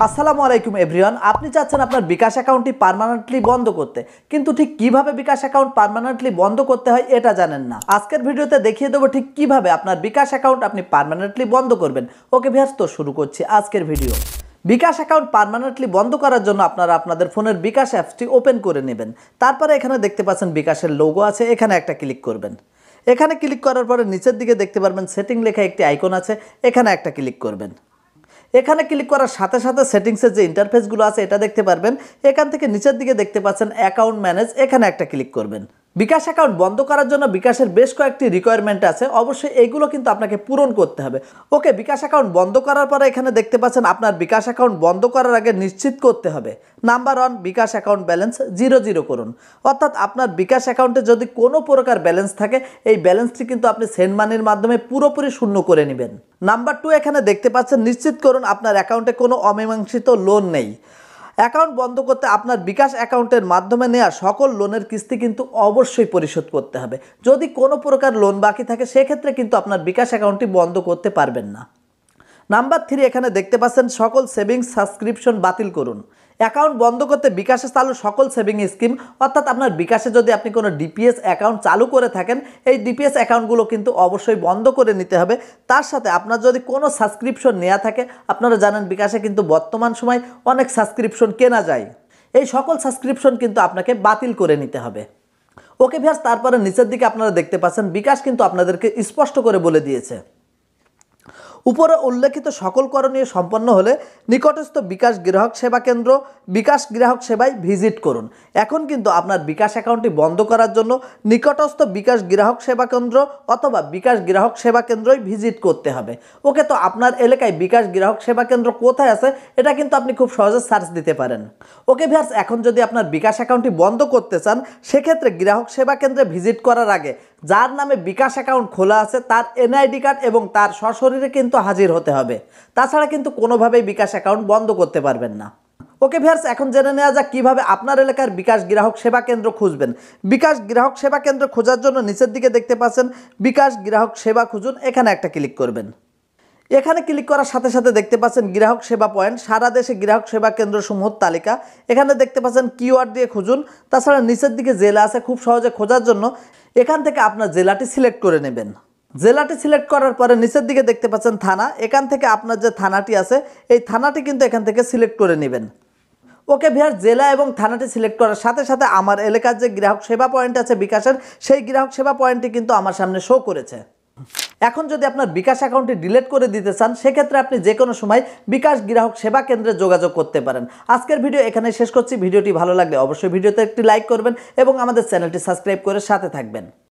আসসালামু আলাইকুম এভরিওয়ান। আপনি চাচ্ছেন আপনার বিকাশ অ্যাকাউন্টটি পার্মানেন্টলি বন্ধ করতে, কিন্তু ঠিক কিভাবে বিকাশ অ্যাকাউন্ট পার্মানেন্টলি বন্ধ করতে হয় এটা জানেন না। আজকের ভিডিওতে দেখিয়ে দেবো ঠিক কিভাবে আপনার বিকাশ অ্যাকাউন্ট আপনি পার্মানেন্টলি বন্ধ করবেন। ওকে ভিউয়ার্স, তো শুরু করছি আজকের ভিডিও। বিকাশ অ্যাকাউন্ট পার্মানেন্টলি বন্ধ করার জন্য আপনারা আপনাদের ফোনের বিকাশ অ্যাপসটি ওপেন করে নেবেন। তারপরে এখানে দেখতে পাচ্ছেন বিকাশের লোগো আছে, এখানে একটা ক্লিক করবেন। এখানে ক্লিক করার পরে নিচের দিকে দেখতে পারবেন সেটিং লেখা একটি আইকন আছে, এখানে একটা ক্লিক করবেন। এখানে ক্লিক করার সাথে সাথে সেটিংসের যে ইন্টারফেসগুলো আছে এটা দেখতে পারবেন। এখান থেকে নিচের দিকে দেখতে পাচ্ছেন অ্যাকাউন্ট ম্যানেজ, এখানে একটা ক্লিক করবেন। বিকাশ অ্যাকাউন্ট বন্ধ করার জন্য বিকাশের বেশ কয়েকটি রিকোয়ারমেন্ট আছে, অবশ্যই এইগুলো কিন্তু আপনাকে পূরণ করতে হবে। ওকে, বিকাশ অ্যাকাউন্ট বন্ধ করার পরে এখানে দেখতে পাচ্ছেন আপনার বিকাশ অ্যাকাউন্ট বন্ধ করার আগে নিশ্চিত করতে হবে। নাম্বার 1, বিকাশ অ্যাকাউন্ট ব্যালেন্স 00 করুন। অর্থাৎ আপনার বিকাশ অ্যাকাউন্টে যদি কোনো প্রকার ব্যালেন্স থাকে, এই ব্যালেন্সটি কিন্তু আপনি সেন্ড মানির মাধ্যমে পুরোপুরি শূন্য করে নেবেন। নাম্বার 2, এখানে দেখতে পাচ্ছেন নিশ্চিত করুন আপনার অ্যাকাউন্টে কোনো অমীমাংসিত লোন নেই। অ্যাকাউন্ট বন্ধ করতে আপনার বিকাশ অ্যাকাউন্টের মাধ্যমে নেওয়া সকল লোনের কিস্তি কিন্তু অবশ্যই পরিশোধ করতে হবে। যদি কোনো প্রকার লোন বাকি থাকে সেক্ষেত্রে কিন্তু আপনার বিকাশ অ্যাকাউন্টটি বন্ধ করতে পারবেন না। নাম্বার 3, এখানে দেখতে পাচ্ছেন সকল সেভিংস সাবস্ক্রিপশন বাতিল করুন। অ্যাকাউন্ট বন্ধ করতে বিকাশে চালু সকল সেভিং স্কিম, অর্থাৎ আপনার বিকাশে যদি আপনি কোনো ডিপিএস অ্যাকাউন্ট চালু করে থাকেন, এই ডিপিএস অ্যাকাউন্টগুলো কিন্তু অবশ্যই বন্ধ করে নিতে হবে। তার সাথে আপনার যদি কোনো সাবস্ক্রিপশন নেওয়া থাকে, আপনারা জানেন বিকাশে কিন্তু বর্তমান সময় অনেক সাবস্ক্রিপশন কেনা যায়, এই সকল সাবস্ক্রিপশন কিন্তু আপনাকে বাতিল করে নিতে হবে। ওকে ভিউয়ার্স, তারপরে নিচের দিকে আপনারা দেখতে পাচ্ছেন বিকাশ কিন্তু আপনাদেরকে স্পষ্ট করে বলে দিয়েছে, উপরে উল্লেখিত সকল করণীয় সম্পন্ন হলে নিকটস্থ বিকাশ গ্রাহক সেবা কেন্দ্র বিকাশ গ্রাহক সেবায় ভিজিট করুন। এখন কিন্তু আপনার বিকাশ অ্যাকাউন্টটি বন্ধ করার জন্য নিকটস্থ বিকাশ গ্রাহক সেবা কেন্দ্র অথবা বিকাশ গ্রাহক সেবা কেন্দ্রই ভিজিট করতে হবে। ওকে, তো আপনার এলাকায় বিকাশ গ্রাহক সেবা কেন্দ্র কোথায় আছে এটা কিন্তু আপনি খুব সহজে সার্চ দিতে পারেন। ওকে ভিউয়ার্স, এখন যদি আপনার বিকাশ অ্যাকাউন্টটি বন্ধ করতে চান সেক্ষেত্রে গ্রাহক সেবা কেন্দ্রে ভিজিট করার আগে যার নামে বিকাশ অ্যাকাউন্ট খোলা আছে তার এনআইডি কার্ড এবং তার সশরীরে কিন্তু হাজির হতে হবে। তাছাড়া কিন্তু কোনোভাবেই বিকাশ অ্যাকাউন্ট বন্ধ করতে পারবেন না। ওকে ভিউয়ার্স, এখন জেনে নেওয়া যাক কীভাবে আপনার এলাকার বিকাশ গ্রাহক সেবা কেন্দ্র খুঁজবেন। বিকাশ গ্রাহক সেবা কেন্দ্র খোঁজার জন্য নিচের দিকে দেখতে পাচ্ছেন বিকাশ গ্রাহক সেবা খুঁজুন, এখানে একটা ক্লিক করবেন। এখানে ক্লিক করার সাথে সাথে দেখতে পাচ্ছেন গ্রাহক সেবা পয়েন্ট, সারা দেশে গ্রাহক সেবা কেন্দ্রসমূহের তালিকা, এখানে দেখতে পাচ্ছেন কিওয়ার্ড দিয়ে খুঁজুন। তাছাড়া নিচের দিকে জেলা আছে, খুব সহজে খোঁজার জন্য এখান থেকে আপনার জেলাটি সিলেক্ট করে নেবেন। জেলাটি সিলেক্ট করার পরে নিচের দিকে দেখতে পাচ্ছেন থানা, এখান থেকে আপনার যে থানাটি আছে এই থানাটি কিন্তু এখান থেকে সিলেক্ট করে নেবেন। ওকে ভিউয়ার্স, জেলা এবং থানাটি সিলেক্ট করার সাথে সাথে আমার এলাকার যে গ্রাহক সেবা পয়েন্ট আছে বিকাশের, সেই গ্রাহক সেবা পয়েন্টটি কিন্তু আমার সামনে শো করেছে। এখন যদি আপনার বিকাশ অ্যাকাউন্টটি ডিলিট করে দিতে চান সেক্ষেত্রে আপনি যে কোনো সময় বিকাশ গ্রাহক সেবা কেন্দ্রে যোগাযোগ করতে পারেন। আজকের ভিডিও এখানে শেষ করছি। ভিডিওটি ভালো লাগলে অবশ্যই ভিডিওতে একটি লাইক করবেন এবং আমাদের চ্যানেলটি সাবস্ক্রাইব করে সাথে থাকবেন।